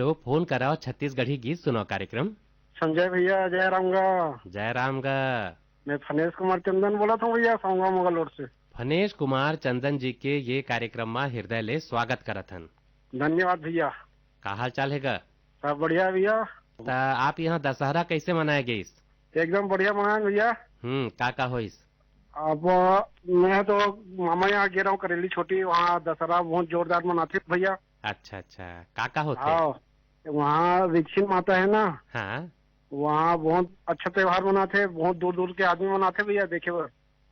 Hello phone कराओ छत्तीसगढ़ी गीत सुनो कार्यक्रम। संजय भैया जय राम गा। जय राम गा। मैं फनेश कुमार चंदन बोला था भैया सोंगा मंगलौर से। फनेश कुमार चंदन जी के ये कार्यक्रम में हृदय ले स्वागत करत हन। धन्यवाद भैया। का हाल चाल है गा? सब बढ़िया है भैया। ता आप यहाँ दशहरा कैसे मनाए गए? एकदम बढ़िया मनाए भैया। का होइस? अब मैं तो मामा यहाँ गया हूँ करेली छोटी, वहाँ दशहरा बहुत जोरदार मनाते भैया। अच्छा अच्छा, का होते? हाँ, वहाँ विकसित माता है ना, हाँ। वहाँ बहुत अच्छा त्योहार मनाते, बहुत दूर दूर के आदमी मनाते भैया देखे हुए।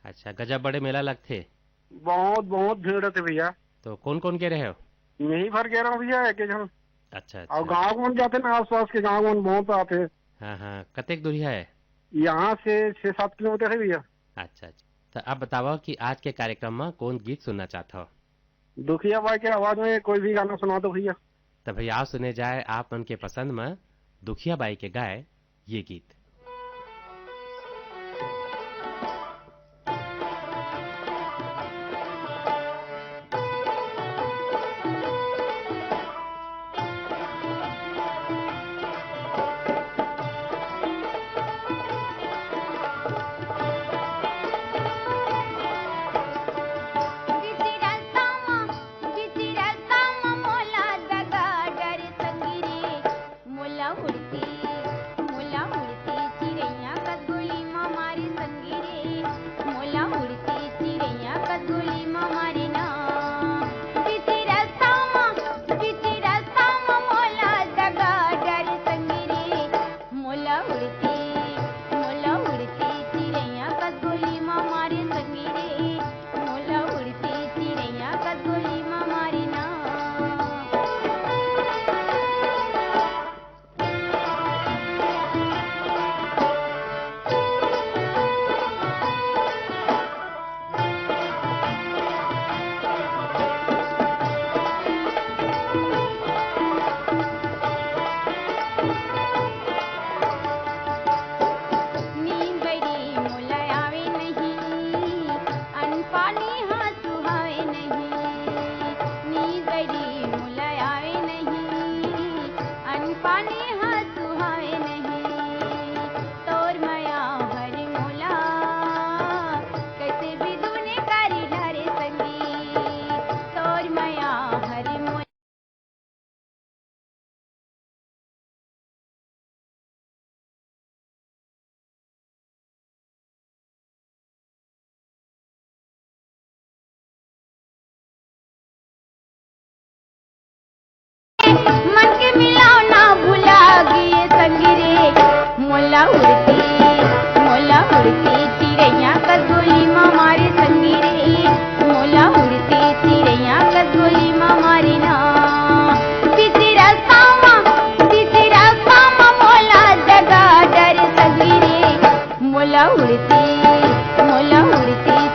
अच्छा, गजब बड़े मेला लगते। बहुत बहुत भीड़ रहते भैया। तो कौन कौन के रहे हो? मैं ही भर गया हूँ भैया एक जन। अच्छा और अच्छा। गाँव में जाते ना, आस पास के गाँव में बहुत आते। हाँ हाँ, कतेक दूरी है? यहाँ से 6-7 किलोमीटर है भैया। अच्छा अच्छा। तो अब बताओ कि आज के कार्यक्रम में कौन गीत सुनना चाहते हो? दुखिया भाई के आवाज में कोई भी गाना सुना दो भैया। तो भैया आओ सुने जाए आप मन के पसंद में दुखिया बाई के गाए ये गीत। मन के मिलाओ ना भुला गिए संगी रे, मोला उड़ती चिड़ैया कदोली मारे संगी रे, मोला उड़ती चिड़ैया कदोली मारी ना। बीती रास्ता मा मोला जगा डर संगी रे, मोला उड़ती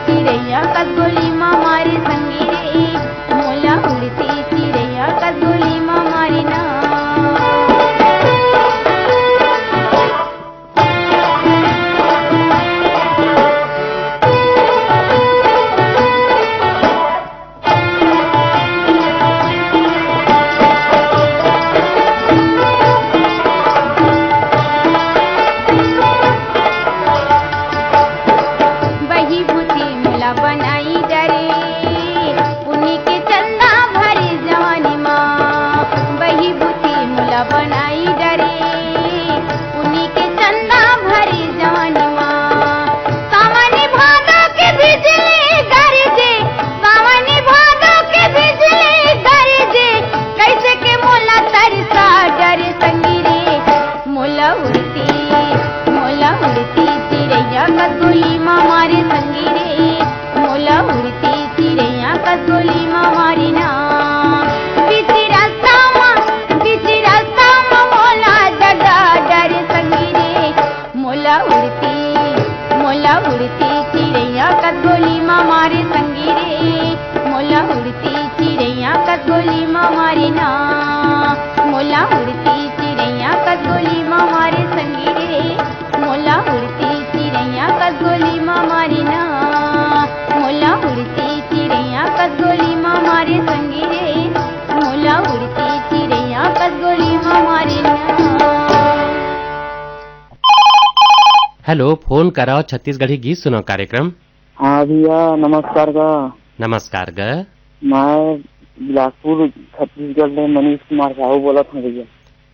चिड़ैया कदोली मारे संगी रे, मोला उड़ती चिड़ैया कदोली मारी ना। बही बुती मोला बनाई डरे, उन्हीं के चंदा भरी जवानी माँ। बही बुती मोला बनाई डरे, उन्हीं के चंदा भरी जवानी माँ। सावनी भादो के बिजली गरजे, सावनी भादो के बिजली गरजे, कैसे के मोला तरसा डरे संगी रे, मोला उड़ती चिड़ैया कदोली मारे संगी रे, मोला उड़ती चिड़ैया कदोली मारी ना। बीती रास्ता मा मोला जगा डर संगी रे, मोला उड़ती चिड़ैया कदोली मारे संगी रे, मोला उड़ती चिड़ैया कदोली मारी ना। मोला उड़ती चिड़ैया कदोली मारे संगी रे, मोला उड़ती चिड़ैया कदोली मारी ना। मोला उड़ती चिड़ैया कदोली मारे संगी रे, मोला उड़ती चिड़ैया कदोली हेलो, फोन कराओ छत्तीसगढ़ी गीत सुनो कार्यक्रम। हाँ भैया नमस्कार का। नमस्कार ग। मैं बिलासपुर छत्तीसगढ़ में मनीष कुमार साहू बोला था भैया।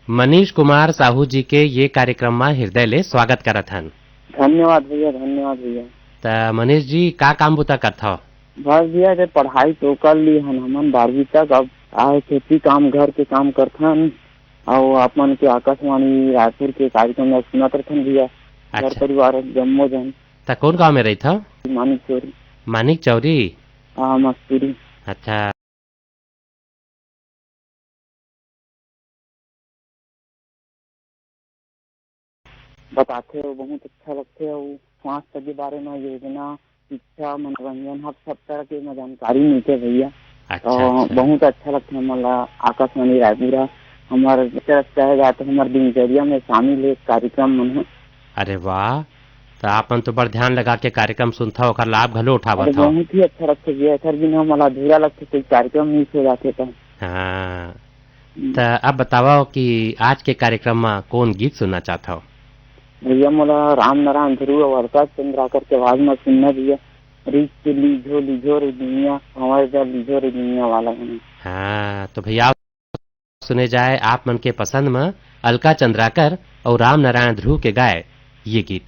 मनीष कुमार साहू जी के ये कार्यक्रम में हृदय ले स्वागत करत हन। धन्यवाद भैया, धन्यवाद भैया। त मनीष जी का काम बुता करत हो? बस भैया जे पढ़ाई तो कर ली हन हमन 12वीं तक, अब आए खेती काम घर के काम करथन और अपन के आकाशवाणी रायपुर के कार्यक्रम में सुनत रहथन भैया। घर अच्छा। परिवार जम्मो जन। त कौन गांव में रही था? मानिक चोरी। मानिक चौरी। हाँ मस्तूरी। अच्छा। बताते हो बहुत अच्छा लगते है। स्वास्थ्य के बारे में योजना शिक्षा मनोरंजन हर सब तरह के में जानकारी मिलते भैया। अच्छा, तो अच्छा। बहुत अच्छा लगता है मला आकाशवाणी रायपुर हमारे तरफ चाहे जाते हमारे दिनचर्या में शामिल है कार्यक्रम मन। अरे वाह, तो आपन तो बड़ ध्यान लगा के कार्यक्रम सुनता ओकर लाभ घलो अरे उठावत हो। बहुत ही अच्छा लगता है सर बिना मला अधूरा लगता कोई कार्यक्रम मिस हो जाते तो। हाँ, तो अब बताओ कि आज के कार्यक्रम में कौन गीत सुनना चाहता हो? भैया मला राम नारायण ध्रुव और अवतार चंद्राकर के आवाज में सुनना भैया। रिच लीझो रे दुनिया हमारे जब लीझो रे दुनिया वाला है। हाँ, तो भैया सुने जाए आप मन के पसंद में अलका चंद्राकर और राम नारायण ध्रुव के गाए ये गीत।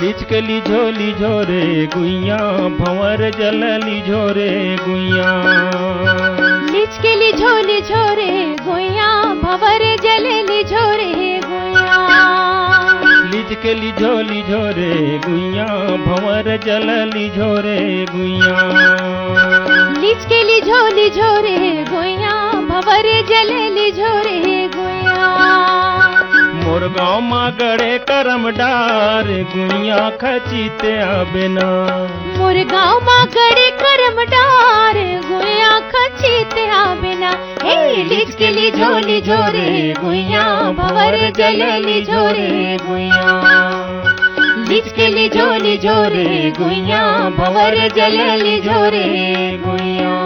लिचके लिझो रे गुइया भंवर जल लिझो रे गुइया। लिचके लिझो रे गोया भवर जल लिझो रे गोया। लिचके लिझो रे गुइया भंवर जल लिझो रे गुइया। लिचके लिझो रे गोया भवर जल लिझो रे गोया। मोर गाँव माँ गड़े करम डार गुइया खचीते आबेना। मोर गाँव मा गड़े करम डार गोया खचीते आबेना। हे लिचके लिझो रे गोया भवर जल लिझो रे गोया। लिचके लिझो रे गोया भवर जल लिझो रे गोया।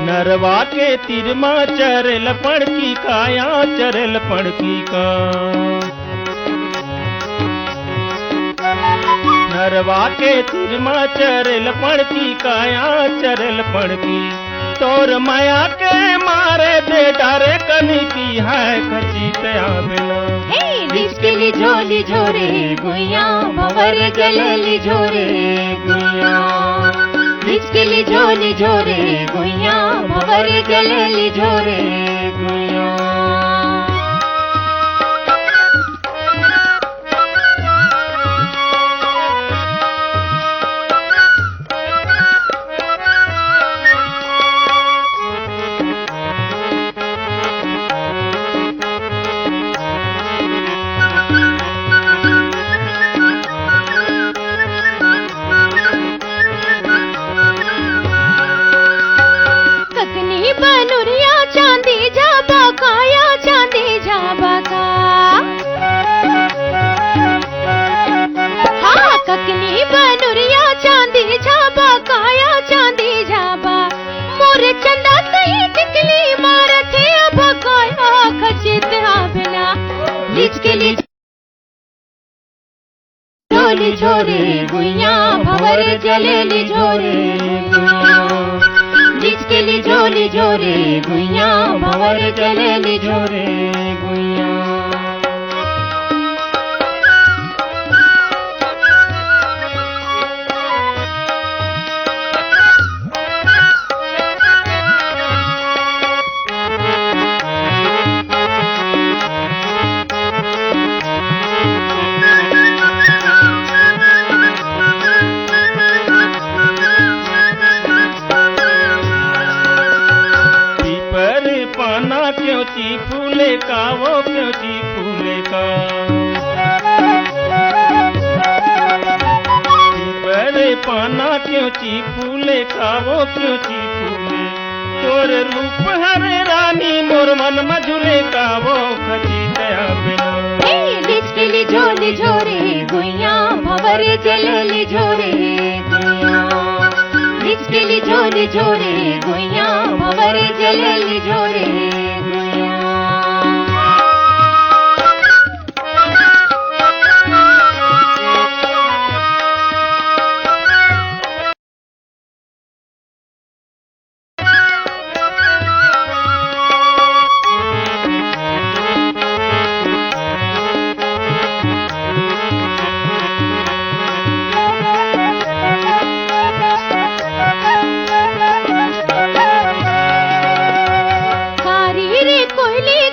नरवा के तिरमा चरल पड़की काया चरल पड़की का। नरवा के तिरमा चरल पड़की काया चरल पड़की। तोर माया के मारे दे डारे कनी की है खचीत आबेना। लिचके लिझो रे गोया भवर जल लिझो रे गोया। लिचके लिझो रे गोया भवर जल लिझो रे गोया। ककनी बनुरिया चांदी झाबा काया चांदी झाबा का। हाँ ककनी बनुरिया चांदी झाबा काया चांदी झाबा। मोर चंदा सही टिकली मारथे अब काया खचित आबना। लिचके लिझो रे गुइया भवर जल लिझो रे गुइया। लिचके लिझो रे गुइया भवर जल लिझो रे गुइया। क्यों ची फूले का, वो क्यों ची फूले का। बड़े पाना क्यों ची फूले का, वो क्यों ची फूले। तोर रूप हरे रानी मोर मन मझुले का, वो खची दया बिना। लिचकिली झोली झोरे गुइया भवरे जलेली झोरे गुइया। लिचकिली झोली झोरे गुइया भवरे जलेली झोरे गुइया।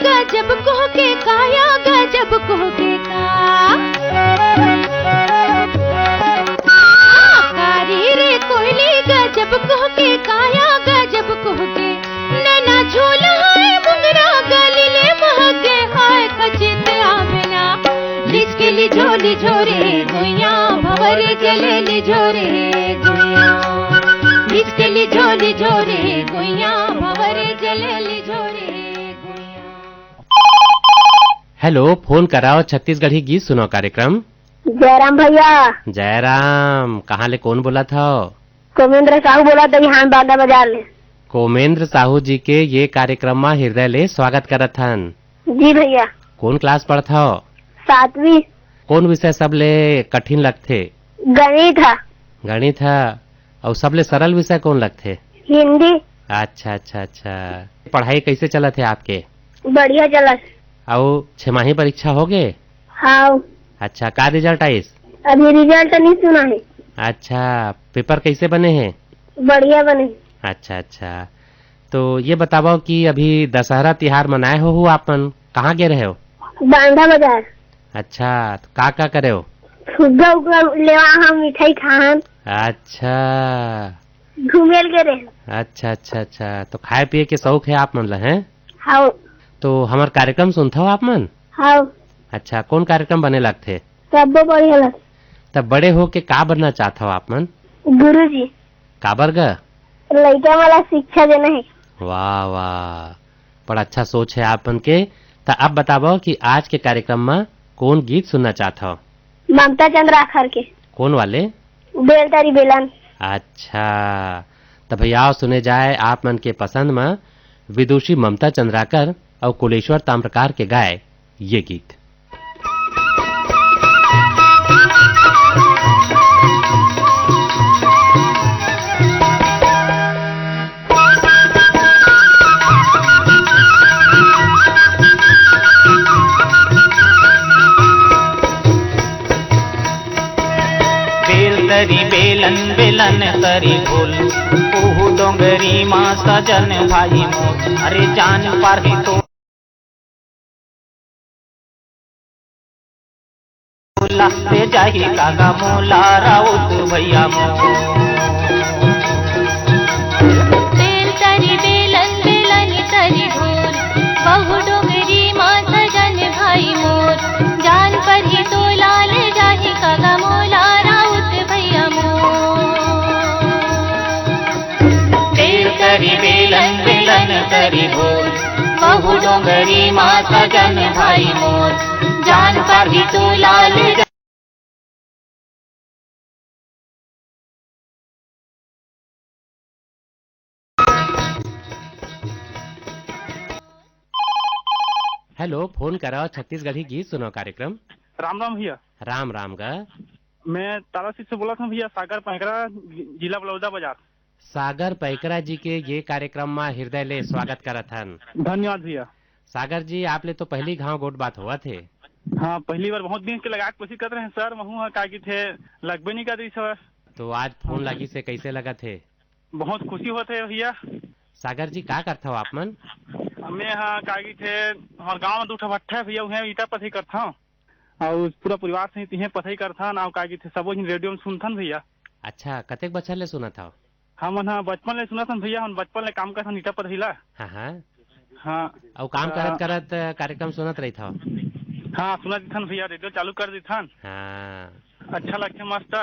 गजब कोह के काया गजब कोह के का। कारी रे कोयली गजब कोह के काया गजब कोह के। नैना झूला है मुंगरा गली ले महके हाय खचित आवेला। लिचकिली झोली झोरे गुइया भवरे जलेली झोरे गुइया। लिचकिली झोली झोरे गुइया भवरे जलेली झोरे। हेलो, फोन कराओ छत्तीसगढ़ी गीत सुनो कार्यक्रम। जयराम भैया। जयराम, कहाँ ले कौन बोला था? कोमेंद्र साहू बोला था यहाँ बांदा बाजार ले। कोमेंद्र साहू जी के ये कार्यक्रम में हृदय ले स्वागत करत हन। जी भैया। कौन क्लास पढ़त हो? 7वीं। कौन विषय सबले कठिन लगथे? गणित है। गणित है। और सबले सरल विषय कौन लगथे? हिंदी। अच्छा अच्छा अच्छा। पढ़ाई कैसे चलत है आपके? बढ़िया चलत। और 6 परीक्षा हो गए? हाँ। अच्छा, का रिजल्ट आइस? अभी रिजल्ट नहीं सुना है। अच्छा, पेपर कैसे बने हैं? बढ़िया बने। अच्छा अच्छा। तो ये बताओ कि अभी दशहरा तिहार मनाए हो आपन, कहाँ गए रहे हो? बांदा बाजार। अच्छा, तो का करे हो? फुग्गा उग्गा लेवा हम मिठाई खान। अच्छा, घूमेल गए रहे। अच्छा अच्छा अच्छा। तो खाए पिए के शौक है आप मन ला हैं? हाँ। तो हमार कार्यक्रम सुनता हो आप मन? हाँ। अच्छा, कौन कार्यक्रम बने लगथे? सब बढ़िया लग। तब बड़े हो के का बनना चाहता हो आप मन? गुरुजी। काबर गा? लड़का वाला शिक्षा देना है। वाह वाह, बड़ा अच्छा सोच है आपन के। तो अब बताओ कि आज के कार्यक्रम में कौन गीत सुनना चाहता हो? ममता चंद्राकर के। कौन वाले? बेलतारी बेलन। अच्छा, तो भैया आओ सुने जाए आप मन के पसंद में विदुषी ममता चंद्राकर और कुलेश्वर ताम्रकार के गाए ये गीत। बेलतरी बेलन बेलन तरी फूल ओहु डोंगरी माँ सजन भाई मोर। अरे जान पर ही तो ले जाही कागा मोला राउत भैया मोर। बेलतरी बेलन बेलन तरी फूल बहु डोंगरी माँ सजन भाई मोर। जान पर ही तो लाल जाही कागा मोला राउत भैया मोर। बेलतरी बेलन बेलन तरी फूल बहु डोंगरी माँ सजन भाई मोर। जान पर ही तो लाल हेलो, फोन कराओ छत्तीसगढ़ी गीत सुनो कार्यक्रम। राम राम भैया। राम राम गा। मैं तारासिंह से बोला था भैया, सागर पैकरा, जिला बलौदा बाजार। सागर पैकरा जी के ये कार्यक्रम में हृदय ले स्वागत करत हन। धन्यवाद भैया। सागर जी, आप ले तो पहली घाव गोट बात हुआ थे। हाँ, पहली बार बहुत दिन के लगा कोशिश कर रहे हैं सर, महू का थे लगभग नहीं कर रही सर। तो आज फोन लगी से कैसे लगा थे? बहुत खुशी होते है भैया। सागर जी, का करता हो आप मन? हमें यहाँ कागी थे हमारे गांव में 2 भट्ठा है भैया, उन्हें ईटा पथई करता हूँ और पूरा परिवार से तिहे पथई करता ना कागी थे सब रेडियो में सुनता भैया। अच्छा, कतेक बच्चा ले सुना था? हम बचपन ले सुना था भैया, हम बचपन ले काम करता ईटा पथई ला। हाँ हाँ। हाँ और काम करत करत कार्यक्रम सुनत रही था। हाँ सुना दिथन भैया, रेडियो चालू कर दिथन। हाँ। अच्छा लगते मस्त।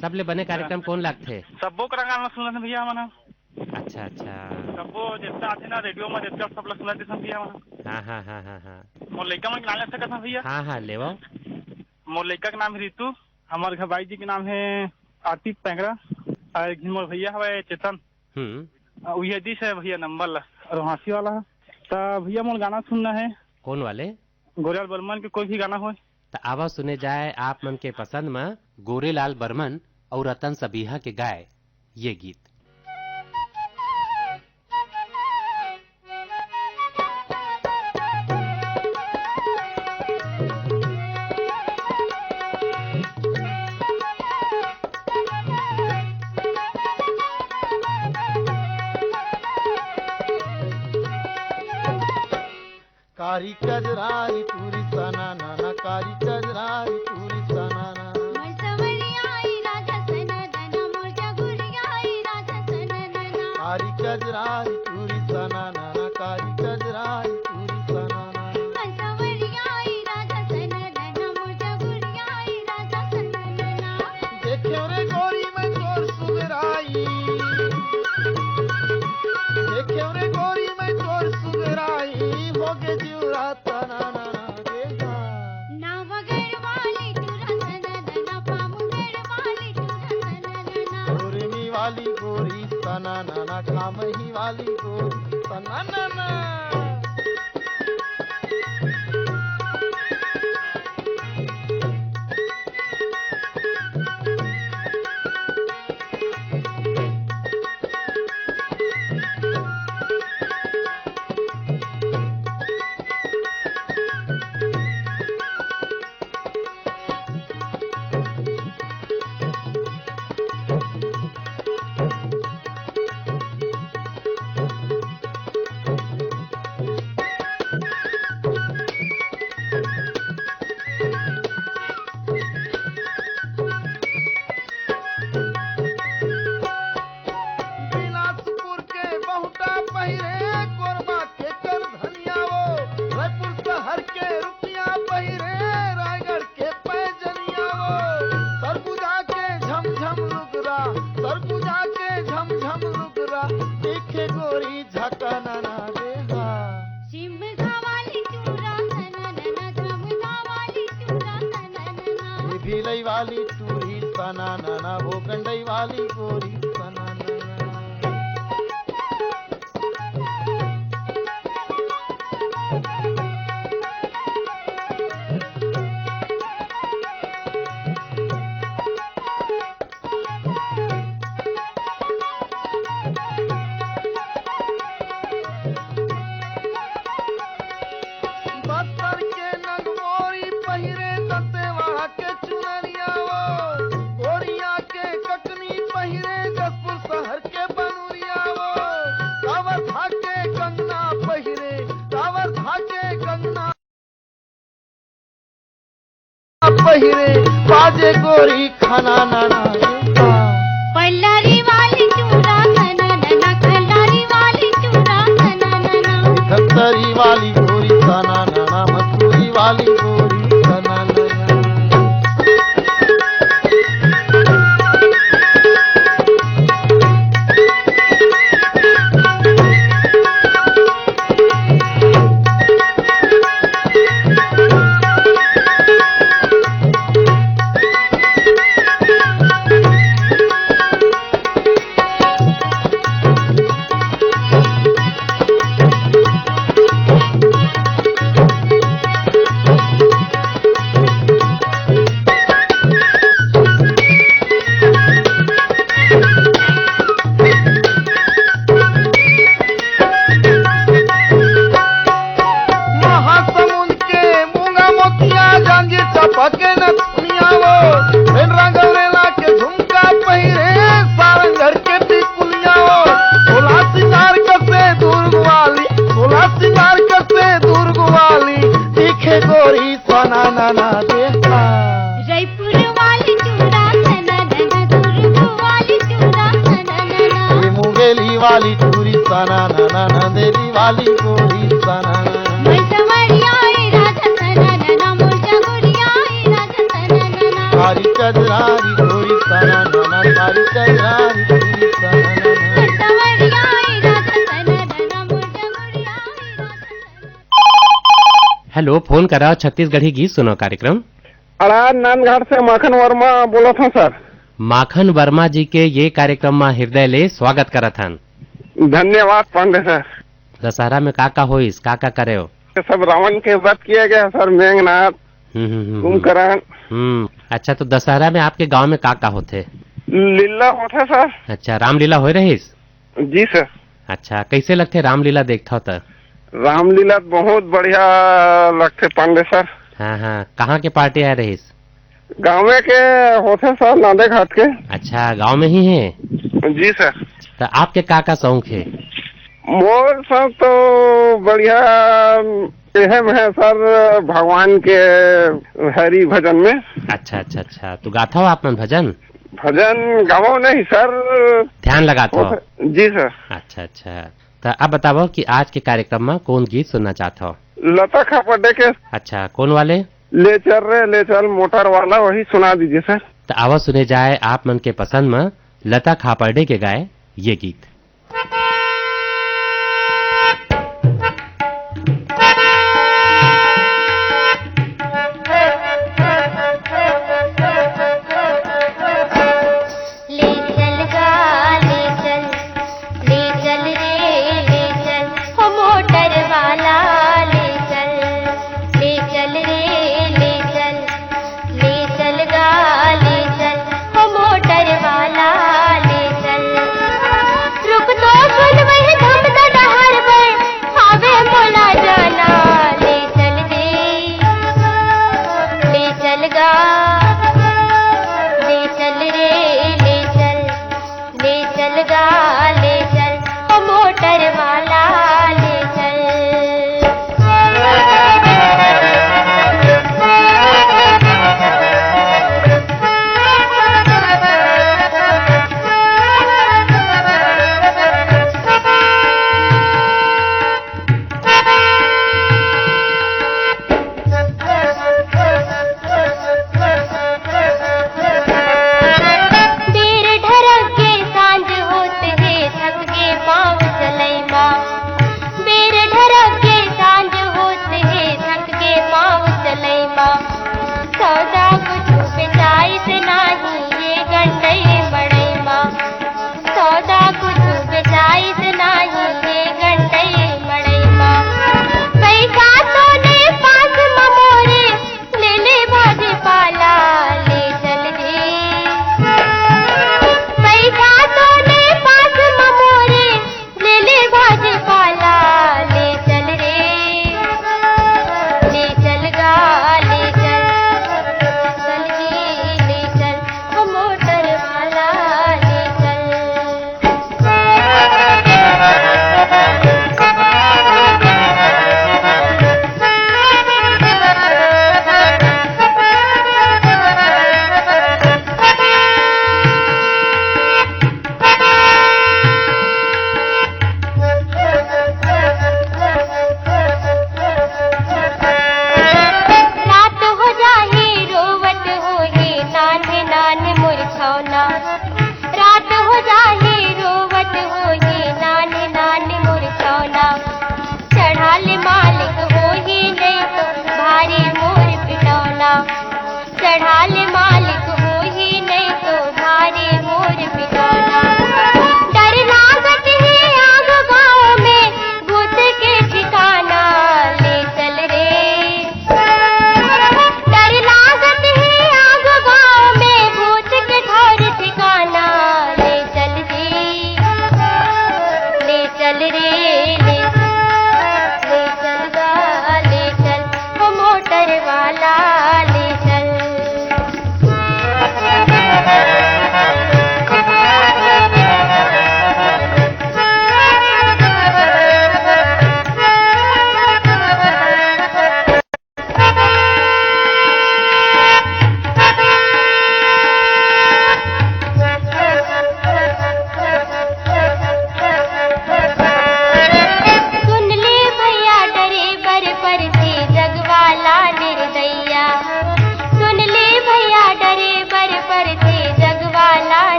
सब ले बने कार्यक्रम कौन लगते? सबो करा गाना सुनत भैया मना। अच्छा अच्छा। सबो जितना आथे ना रेडियो में जितना सब लोग सुनत दिथन भैया मना। हाँ हाँ हाँ हाँ हाँ। मोर लड़का मन के नाम ले सकत हन भैया? हाँ हाँ लेवो। मोर लड़का के नाम है रितु, हमारे घर भाई जी के नाम है आतिक पेंगरा, और एक मोर भैया है चेतन। ये दिस है भैया नंबर ला और हाँसी वाला है। तो भैया मोर गाना सुनना है। कौन वाले? गोरेलाल बर्मन के कोई भी गाना हो। तो आवाज सुने जाए आप मन के पसंद में गोरेलाल बर्मन और रतन सबीहा के गाए ये गीत। कारी कजरारी पूरी सना नाना, कारी कजरारी पूरी सना नाना। कारी कजरारी पूरी सना नाना, कारी कजरारी पूरी सना नाना। देखियो रे गोरी मैं तोर सुगराई, देखियो रे गोरी मैं तोर सुगराई, होगे जीवरा तना नाना देखा। ना वगर वाली टूरा सना पामुगर वाली टूरा सना। गोरमी वाली गोरी सना नाना, खामही वाली गोरी सना नाना। बिलासपुर के बहुटा पहिरे कोरबा के कर धनिया वो, रायपुर शहर के रुपया पहिरे रायगढ़ के पैजनिया वो। सरगुजा के झमझम लुगरा, सरगुजा के झमझम लुगरा, देखे गोरी झका नाना देहा। शिमगा वाली चूड़ा सना नाना, झमगा वाली चूड़ा सना नाना। भिलई वाली टूरी सना नाना, भोगंडई वाली गोरी सना नाना। बस्तर के नगमोरी पहिरे दंतेवाड़ा के चुनरिया वो, कोरिया के ककनी पहिरे जसपुर शहर के बनूरिया वो। कावर धाके कंगना पहिरे, कावर धाके कंगना पहिरे, बाजे गोरी खाना नाना देखा। पल्लरी वाली चूड़ा सना नाना, खल्लारी वाली चूड़ा सना नाना। खत्तरी वाली गोरी सना नाना, मथुरी वाली गोरी सना नाना। महासमुंद के मूंगा मोतिया जांगे चपके न दुनिया वो, इन रंगलेला के झुमका पहिरे सारंगढ़ के टिकुलिया वो। सोला सिंगार कसे दुर्ग वाली, सोला सिंगार कसे दुर्ग वाली, दिखे गोरी सना नाना देखा। जयपुर वाली चूड़ा सना नाना, दुर्ग वाली चूड़ा सना नाना। मुंगेली वाली टूरी सना ना अंधेरी वाली गोरी सना सारी चजरारी गोरी सना सारी चजरारी गोरी सना हेलो, फोन करा छत्तीसगढ़ी गीत सुनो कार्यक्रम। अड़ार नांदघाट से माखन वर्मा बोला था सर। माखन वर्मा जी के ये कार्यक्रम में हृदय ले स्वागत करत हन। धन्यवाद पांडे सर। दशहरा में का होइस, का करे हो? सब रावण के व्रत किया गया सर, मेघनाथ कुंभकर्ण। अच्छा, तो दशहरा में आपके गांव में का होते? लीला होता सर। अच्छा, रामलीला हो रहीस? जी सर। अच्छा, कैसे लगते रामलीला देखता हो? तो रामलीला बहुत बढ़िया लगते पांडे सर। हाँ, कहाँ के पार्टी आ रहीस? गाँव के होते सर, नांदे घाट के। अच्छा, गांव में ही है? जी सर। तो आपके का शौक है? मोर सब तो बढ़िया एहम है सर, भगवान के हरि भजन में। अच्छा, तो गाता हो आप मन भजन? भजन गावो नहीं सर, ध्यान लगाता हो? जी सर। अच्छा, तो अब बताओ कि आज के कार्यक्रम में कौन गीत सुनना चाहते हो? लता खापड़े के। अच्छा, कौन वाले? ले चल रे ले चल मोटर वाला, वही सुना दीजिए सर। तो आवाज सुने जाए आप मन के पसंद में लता खापड़े के गाए ये गीत।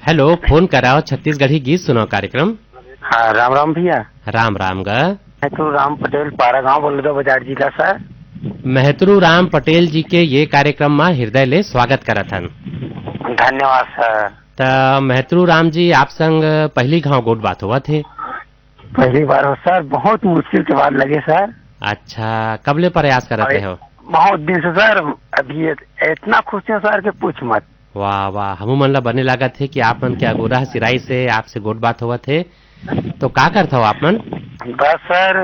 हेलो, फोन कराओ छत्तीसगढ़ी गीत सुनो कार्यक्रम। हाँ, राम राम भैया। राम राम गा। महतरू राम पटेल पारा गांव बोल रहे बाजार जिला सर। महतरू राम पटेल जी के ये कार्यक्रम में हृदय ले स्वागत करत हन। धन्यवाद सर। त महतरू राम जी आप संग पहली घाव गोट बात हुआ थे। पहली बार हो सर, बहुत मुश्किल के बाद लगे सर। अच्छा, कबले प्रयास करते हो? बहुत दिन से सर, अभी इतना खुश है सर कि पूछ मत। वाह वाह, हमू मन ला बने लगा थे कि आप मन के अगोरा सिराई से आपसे गोट बात हुआ थे। तो का करता हो आप मन? बस सर,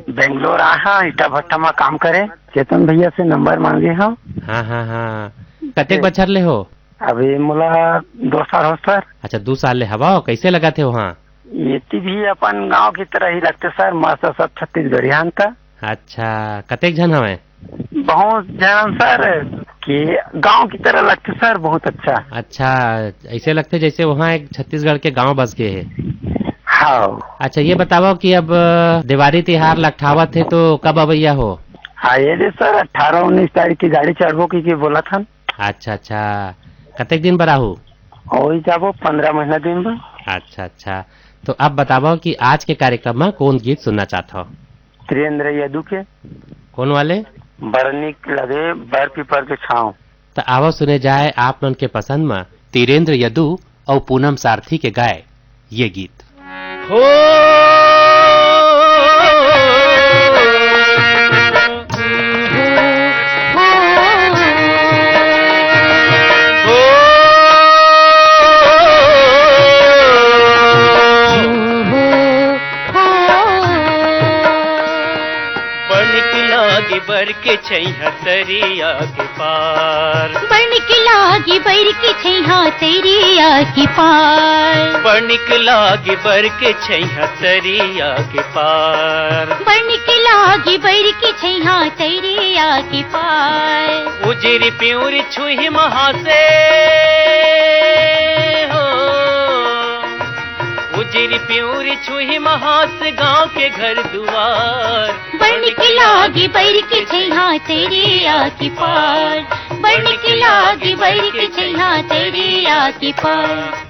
बेंगलोर आया ईटा भट्टा में काम करे, चेतन भैया से नंबर मांगे हम। हाँ हाँ हाँ, कतेक बछर ले हो? अभी मोला 2 साल हो सर। अच्छा, 2 साल ले हवा। कैसे लगा थे वहाँ? ये भी अपन गांव की तरह ही लगते सर, मस्त सब छत्तीसगढ़ियान का। अच्छा, कतेक जन हवे? बहुत जन सर, कि गांव की तरह लगते सर, बहुत अच्छा। अच्छा, ऐसे लगते जैसे वहाँ एक छत्तीसगढ़ के गांव बस गए है। हाँ। अच्छा, ये बताओ कि अब दिवाली तिहार लठावत है तो कब अवैया हो? हाँ, ये सर 18-19 तारीख की गाड़ी चढ़बो की बोला था। अच्छा अच्छा, कतेक दिन बरा हो? वही जाबो 15 महीना दिन में। अच्छा अच्छा, तो अब बताओ कि आज के कार्यक्रम में कौन गीत सुनना चाहता हो? त्रिवेंद्र यदु के। कौन वाले? बरनिक लगे बर पीपर के छाँव। तो आवो सुने जाए आप मन के पसंद में त्रिवेंद्र यदु और पूनम सारथी के गाए ये गीत। हो बर के छैया तरिया के पार, बनिक लागी बर के छैया तरिया के पार, बनिक लागी बर के छैया तरिया के पार, बनिक लागी बर के छैया तरिया के पार। उजरी प्यूरी छुही महा से हो, उजरी प्यूरी छुही महास गांव के घर दुआर। बनिक लागी बर के छैया तरिया के पार, बनिक लागी बर के छैया तरिया के पार।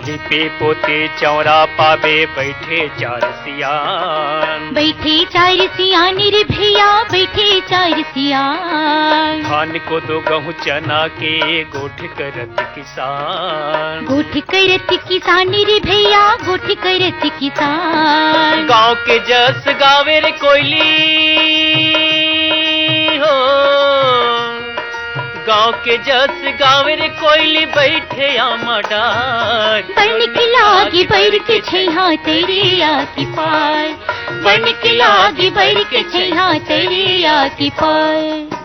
लिपे पोते चौरा पावे बैठे 4 सियान, बैठे 4 सियान रे भैया, बैठे 4 सियान। धान को 2 गहूँ चना के गोठ करत किसान, गोठ करत किसान रे भैया, गोठ करत किसान। गाँव के जस गावे रे कोयली हो, गाँव के जस गावे रे कोयली बैठे आमा डार। बनिक लागी बर के छैया तरिया के पार, बनिक लागी बर के छैया तरिया के पार।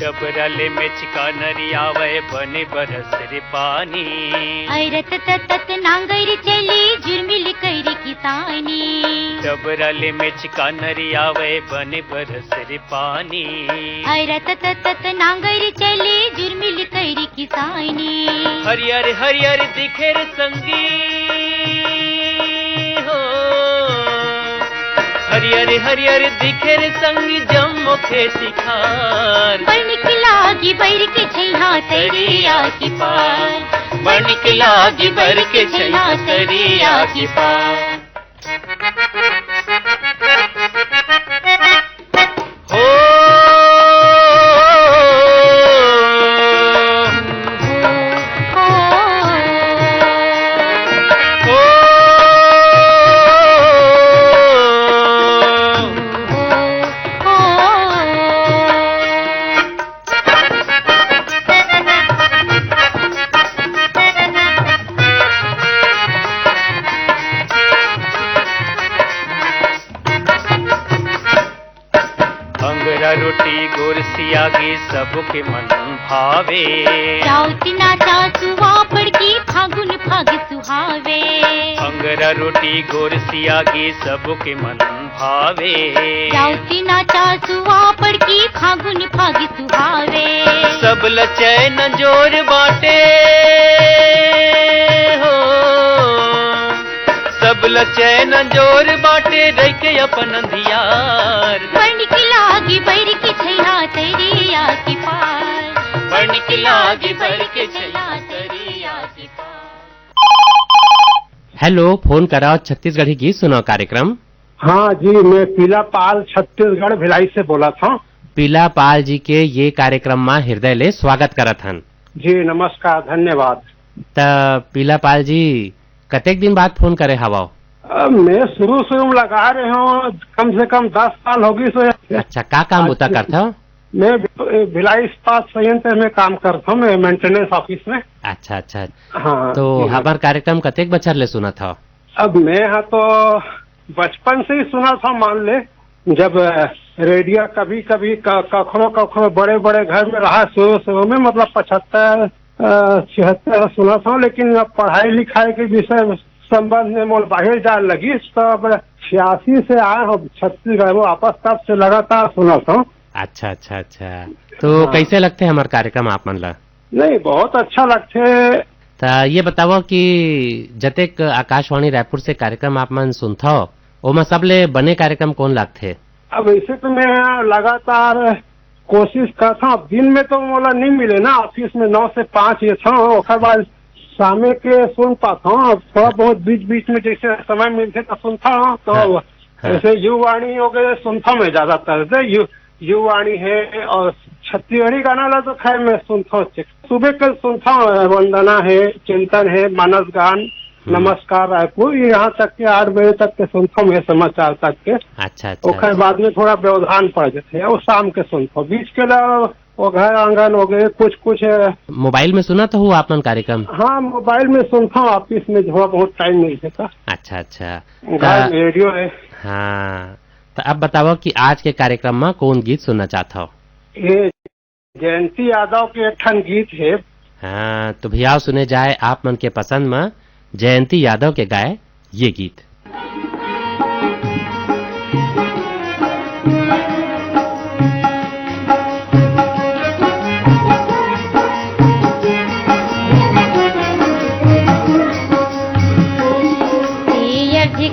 डबरले में चिका नरियावे बने बरस रे पानी, ऐरत तत नांगर चली जुर्मिल कर किसानी। डबरले में चिका नरियावे बने बरस रे पानी, ऐरत तत नांगर चली जुर्मिल कर किसानी। हरियर हरियर दिखे रे संगी हो, हरियर हरियर दिखे रे संगी जम्मो खेती खार। बनिक लागी बर के छैया तरिया के पार, बनिक लागी बर के छैया तरिया के पार। रोटी गोरसिया गे सबके मन भावे। चाउती ना चाचू वापड़ की फागुन फाग सुहावे। अंगरा रोटी गोरसिया गे सबके मन भावे। चाउती ना चाचू वापड़ की फागुन फाग सुहावे। सब लचैन जोर बाटे हो, सब लचैन जोर बाटे रह के अपन अंधियार। बन की लागी बैर की छैया तेरिया की पार। बन की लागी बैर के छैया तेरिया की पार। हेलो, फोन कराओ छत्तीसगढ़ी गीत सुनाओ कार्यक्रम। हाँ जी, मैं पीला पाल छत्तीसगढ़ भिलाई से बोला था। पीला पाल जी के ये कार्यक्रम में हृदय ले स्वागत करत हन। जी नमस्कार, धन्यवाद। त पीला पाल जी कतेक दिन बाद फोन करे हवा? मैं शुरू में लगा रहे हूँ, कम से कम 10 साल होगी। सो अच्छा, का काम होता करता? मैं भिलाई इस्पात संयंत्र में काम करता हूँ, मैं मेंटेनेंस ऑफिस में। अच्छा अच्छा। हाँ, तो हमार कार्यक्रम कतेक बचर ले सुना था? अब मैं यहाँ तो बचपन से ही सुना था, मान ले जब रेडियो कभी कभी कखरो बड़े बड़े घर में रहा शुरू में, मतलब 75 76 सुना था। लेकिन अब पढ़ाई लिखाई के विषय संबंध में मोल बाहर जाने लगी, तब 86 से आए हो छत्तीसगढ़ वापस, तब से लगातार सुना था। अच्छा अच्छा अच्छा। तो हाँ। कैसे लगते हमारे कार्यक्रम आप मन ला? नहीं, बहुत अच्छा लगते। तो ये बताओ कि जतेक आकाशवाणी रायपुर से कार्यक्रम आप मन सुनता हो, ओमा सबले बने कार्यक्रम कौन लगते? अब ऐसे तो मैं लगातार कोशिश करता हूँ। दिन में तो मोला नहीं मिले ना, ऑफिस में 9 से 5 ये था, और बाद शाम के सुन पाता हूँ। थोड़ा बहुत बीच बीच में जैसे समय मिलते तो सुनता हूँ। तो ऐसे युवाणी हो गए सुनता मैं ज्यादातर। युवाणी है और छत्तीसगढ़ी गाना ला तो खैर मैं सुनता हूँ। सुबह कल सुनता हूँ, वंदना है, चिंतन है, मानस गान, नमस्कार रायपुर, यहाँ तक के 8 बजे तक के सुनता हूँ, समाचार तक के। अच्छा अच्छा। खैर बाद में थोड़ा व्यवधान पड़ जाते हैं, और शाम के सुनता हूँ। बीच के वो घर आंगन हो गए, कुछ मोबाइल में सुना तो हूँ आप मन कार्यक्रम? हाँ, मोबाइल में सुनता हूँ, ऑफिस में थोड़ा बहुत टाइम मिल जाता। अच्छा अच्छा। घर में रेडियो है। हाँ, तो अब बताओ कि आज के कार्यक्रम में कौन गीत सुनना चाहता हो? ये जयंती यादव के एक ठन गीत है। हाँ, तो भैया सुने जाए आप मन के पसंद में जयंती यादव के गाए ये गीत।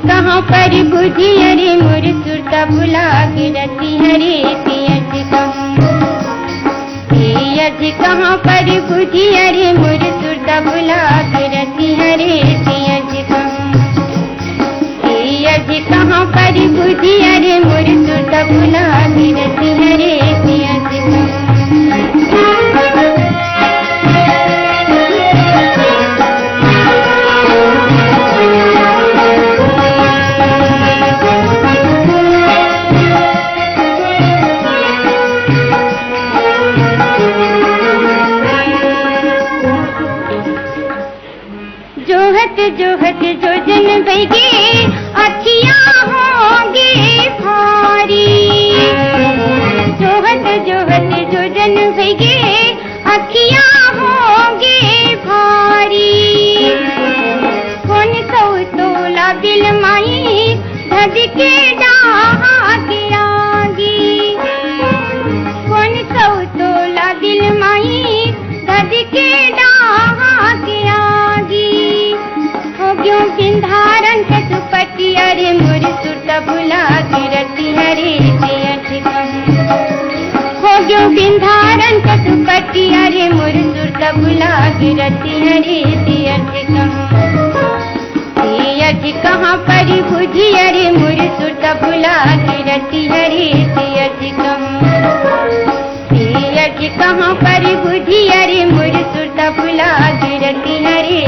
कहाँ पर बुझी अरे मोर सुरता भुला के रती हरे पियज कहाँ पर बुझी अरे मोर सुरता भुला के रती हरे पियज कहाँ पर बुझी अरे मोर सुरता भुला के रती हरे पियज जोहत जो जन बैगे अखियाँ होंगे भारी। जोहत जो जन बैगे अखियाँ होंगे भारी। कौन सौ तोला दिल माई धधके डाहा के आगी। कौन सौ तोला दिल माई धधके डाहा के आगी। क्यों सिंधारन के दुपट्टी अरे मोर सुरता भुला के रती हरे हो क्यों सिंधारन के दुपट्टी अरे मोर सुरता भुला के रती हरे कहाँ पर बुझी अरे मोर सुरता भुला के रती हरे कहाँ पर बुझी अरे मोर सुरता भुला के रती हरे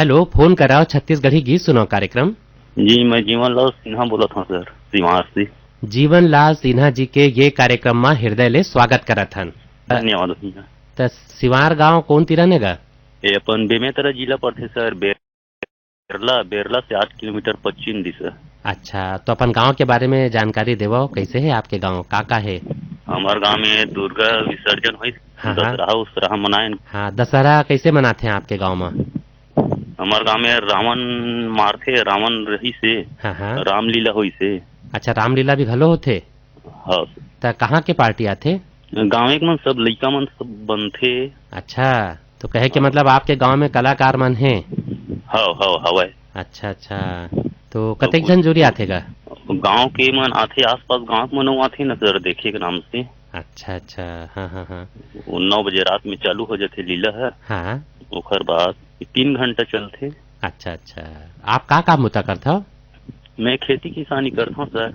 हेलो, फोन कराओ छत्तीसगढ़ी गीत सुनो कार्यक्रम। जी, मैं जीवन लाल सिन्हा बोला था सर, सिवार से। जीवन लाल सिन्हा जी के ये कार्यक्रम में हृदय ले स्वागत करत हन। धन्यवाद भैया। तो सिवार गांव कौन तिरने गा? ये अपन बेमेतरा जिला पड़ते सर, बेरला से 8 किलोमीटर पश्चिम दिशा। अच्छा, तो अपन गांव के बारे में जानकारी देवो, कैसे है आपके गांव, का है? हमारे गांव में दुर्गा विसर्जन हुई, दशहरा उसरा मनाए। हाँ, दशहरा कैसे मनाते हैं आपके गांव में? हमारे गांव में रावण मारते, रावण रही से रामलीला हुई से। अच्छा, रामलीला भी घलो होते? हाँ। तो कहाँ के पार्टी आते? गाँव एक मन सब लड़का मन सब बनते। अच्छा, तो कहे के मतलब आपके गांव में कलाकार मन हैं? हवा। अच्छा, तो कतेक जन जोड़ी आते गा? गांव के मन आते, आसपास गांव के मन आते न सर, देखे के नाम से। अच्छा। हाँ। 9 बजे रात में चालू हो जाते लीला है। हाँ। ओखर बाद 3 घंटा चलते। अच्छा। आप का काम होता करता हो? मैं खेती किसानी करता हूँ सर।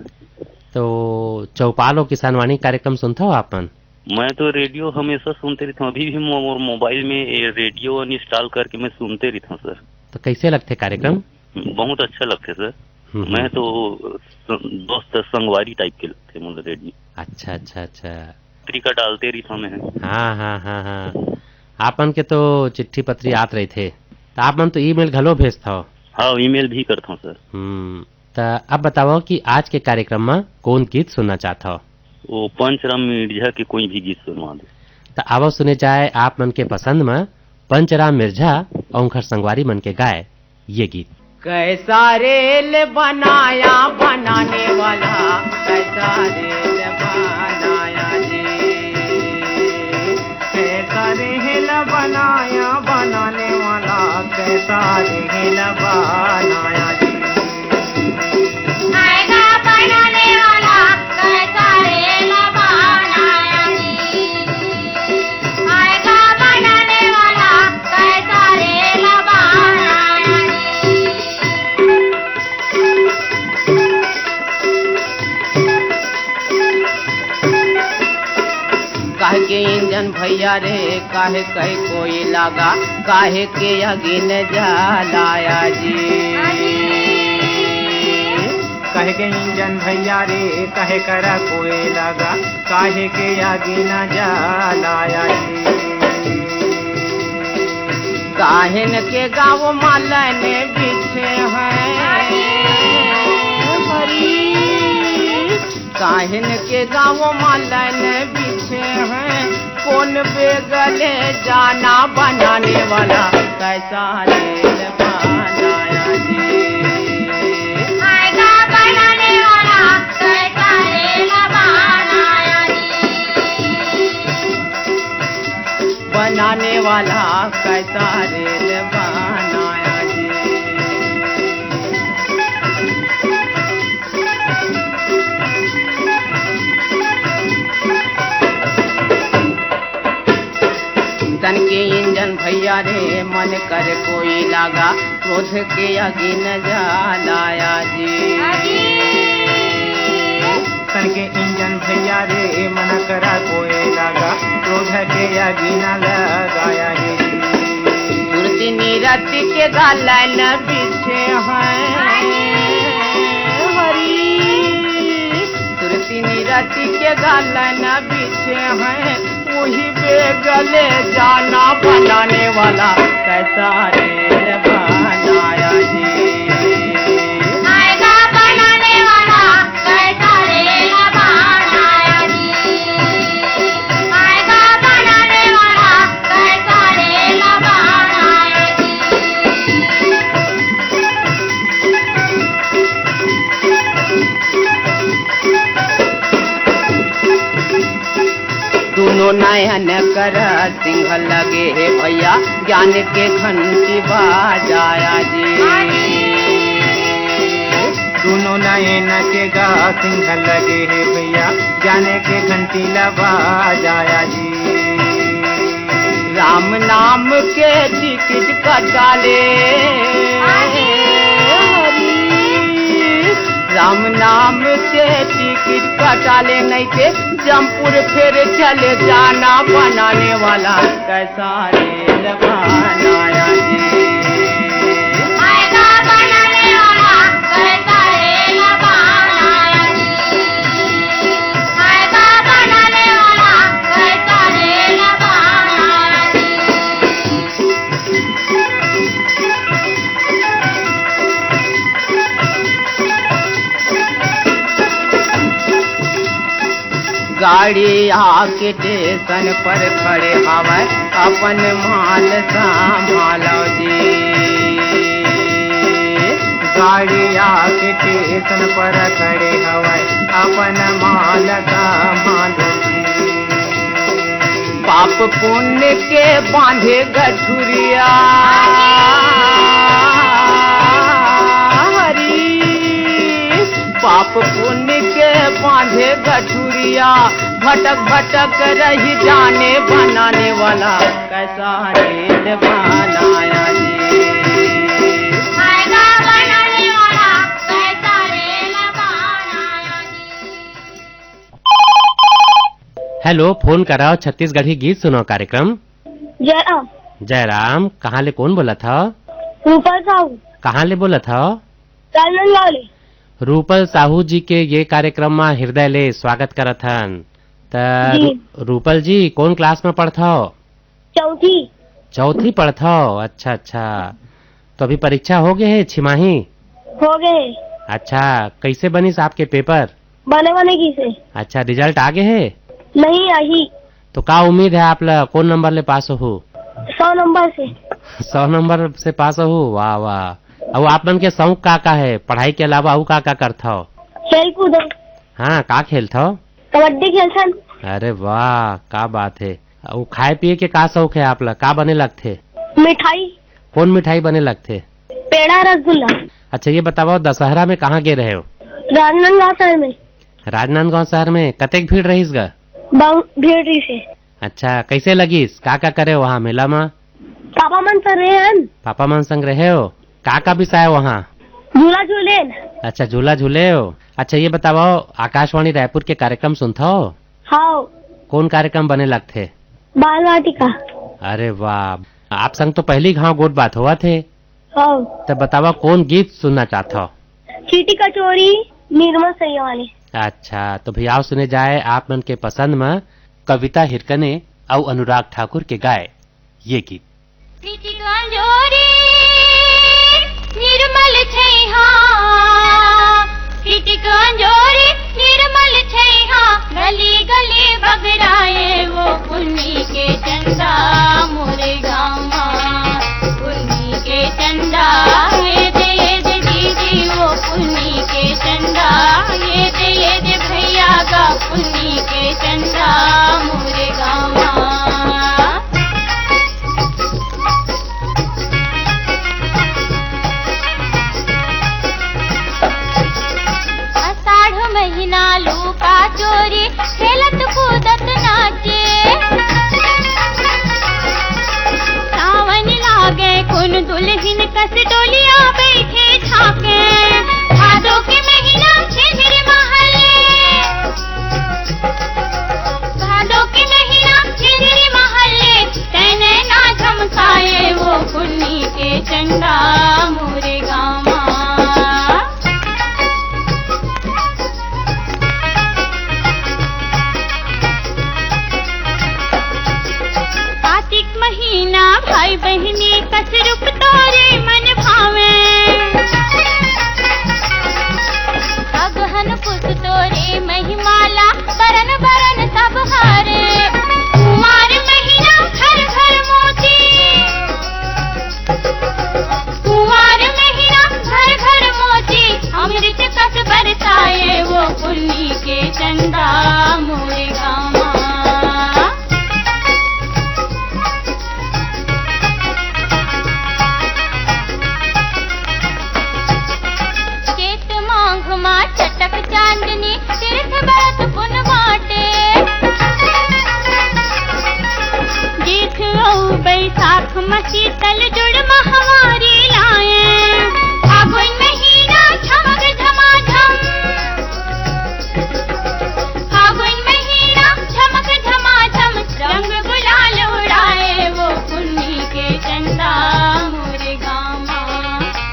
तो चौपाल और किसानवाणी कार्यक्रम सुनता हो आप मन? मैं तो रेडियो हमेशा सुनते रहता हूँ, अभी भी मोबाइल में रेडियो इंस्टॉल करके मैं सुनते रहता हूँ सर। तो कैसे लगते कार्यक्रम? बहुत अच्छा लगते सर। मैं तो दोस्त संगवारी टाइप के लगते मुझे रेडियो। अच्छा। पत्रिका डालते रहता हूँ मैं। हाँ। आपन के तो चिट्ठी पत्री आत रहे थे, तो आप मन तो ईमेल घलो भेजता हो? हाँ, ईमेल भी करता हूँ सर। तो अब बताओ कि आज के कार्यक्रम में कौन गीत सुनना चाहता हो? वो पंचराम मिर्जा के कोई भी गीत सुनवा दे। तो आवो सुने जाए आप मन के पसंद में पंचराम मिर्जा और उनकर संगवारी मन के गाए ये गीत। कैसा रेल बनाया बनाने वाला, कैसा रेल बनाया जी, कैसा रेल बनाया बनाने वाला, कैसा रेल बनाया जी। आएगा बनाने वाला, कैसा रेल बनाया जी, आएगा बनाने वाला, कैसा रेल बनाया जी। काहे के इंजन भैया रे, काहे कई कोई लगा, काहे के अगिन जलाया जी। काहे के इंजन भैया रे, काहे करा कोई लगा, काहे के अगिन जलाया जी। काहेन के गाँव मालन बिछे हैं हरी, काहिन के गाँव मालन बिछे हैं, कौन बेगले जाना बनाने वाला, कैसा रेल बनाया जी। आएगा बनाने वाला, कैसा रेल बनाया जी, बनाने वाला कैसा रेल बनाया जी। तन के इंजन भैया रे, मन कर कोई लगा, क्रोध के अगिन जलाया जी। तन के इंजन भैया रे, मन करा कोई लगा, क्रोध के अगिन लगाया जी। सुरती नीरति के गालन बिछे हैं हरी, सुरती नीरति के गालन बिछे हैं, वही बेगले जाना बनाने वाला, कैसा रेल बनाया जी। आएगा बनाने वाला, कैसा रेल बनाया जी, आएगा बनाने वाला, कैसा रेल बनाया जी। दोनों नयन कर सिंह लगे हे भैया, ज्ञान के घंटी बाजाया जी। दोनों नयन के गा सिंह लगे हे भैया, ज्ञान के घंटी बाजाया जी। राम नाम के टिकट कटाले राम नाम के टिकट कटाले, नहीं के जमपुर फिर चले जाना बनाने वाला, कैसा रेल बनाया जी। गाड़ी आके स्टेशन पर खड़े हवे अपन माल संभालो जी। गाड़ी आके स्टेशन पर खड़े हवे अपन माल संभालो जी। पाप पुण्य के बांधे गठुरिया पाप पुण्य के बांधे गठुरिया भटक भटक रही जाने बनाने वाला कैसा रेल बनाया जी। बनाने वाला कैसा रेल बनाया जी। हेलो, फोन कराओ छत्तीसगढ़ी गीत सुनो कार्यक्रम। जयराम। जयराम, कहाँ ले कौन बोला था? रूपल साहू। कहाँ ले बोला था? राजनांदगांव ले। रूपल साहू जी के ये कार्यक्रम में हृदय ले स्वागत करत हन। रूपल जी कौन क्लास में पढ़ता हो? चौथी। चौथी पढ़ता हो? अच्छा अच्छा, तो अभी परीक्षा हो गए है छिमाही? हो गए। अच्छा, कैसे बनीस आपके पेपर? बने की से। अच्छा, रिजल्ट आगे है? नहीं आई। तो का उम्मीद है आप कौन नंबर ले पास हो? 100 नंबर से। 100 नंबर से पास हो? वाह वाह। अब आप मन के शौक का है पढ़ाई के अलावा और का करता हो? खेल कूद। हाँ, का खेलता हो? कबड्डी खेलथन। अरे वाह, का बात है। और खाए पिए के का शौक है आप ला? का बने लगते? मिठाई। कौन मिठाई बने लगते? पेड़ा रसगुल्ला। अच्छा, ये बताओ दशहरा में कहाँ गए रहे हो? राजनांदगांव शहर में। राजनांदगांव शहर में कतेक भीड़ रहीस गा? भीड़ रही से। अच्छा, कैसे लगीस? का करे वहाँ मेला में? पापा मन संग रहे हैं। पापा मन संग रहे हो? का बिसाए वहाँ? झूला झूले। अच्छा, झूला झूले हो। अच्छा, ये बताओ आकाशवाणी रायपुर के कार्यक्रम सुनता हो? हाँ। कौन कार्यक्रम बने लगते? बाल वाटिका। अरे वाह, आप संग तो पहली घाव गोट बात हुआ थे। हाँ। तो बतावा कौन गीत सुनना चाहता हो? चीटी कचोरी निर्मल सैया वाले। अच्छा, तो भैया सुने जाए आप मन के पसंद में कविता हिरकने और अनुराग ठाकुर के गाए ये गीत। निर्मल छैहा कीटी कंजोरी निर्मल छैहा गली गली बगराए वो पुन्नी के चंदा मोरे गामा पुन्नी के चंदा ये दे दीदी वो पुन्नी के चंदा ये दे भैया का पुन्नी के चंदा मोरे गामा। महीना लूका चोरी खेलत कूदत नाचे सावन लागे कुन दुल्हन कस डोलिया बैठे छाके भादो के महीना छिंझरी महले भादो के महीना छिंझरी महले तैने ना झमकाए वो पुन्नी के चंदा मोरे गामा। महीना भाई बहनी कस रूप तोरे मन भावे अगहन पुत तोरे महिमाला बरन बरन सब हारे कुमार महीना घर घर मोती कुमार महीना घर घर मोती अमृत कस बरसाए वो पुन्नी के चंदा मोरे गामा। चटक चांदनी तीर्थ बरत पुन बाटे जेठ बैसाख मसी तल जुड़ महवारी लाए फागुन महीना झमक झमाझम फागुन महीना झमक झमाझम रंग गुलाल उड़ाए वो पुन्नी के चंदा मोरे गामा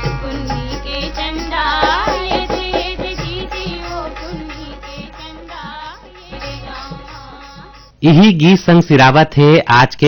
पुन्नी के चंदा। यही गीत संग सिरावत है आज के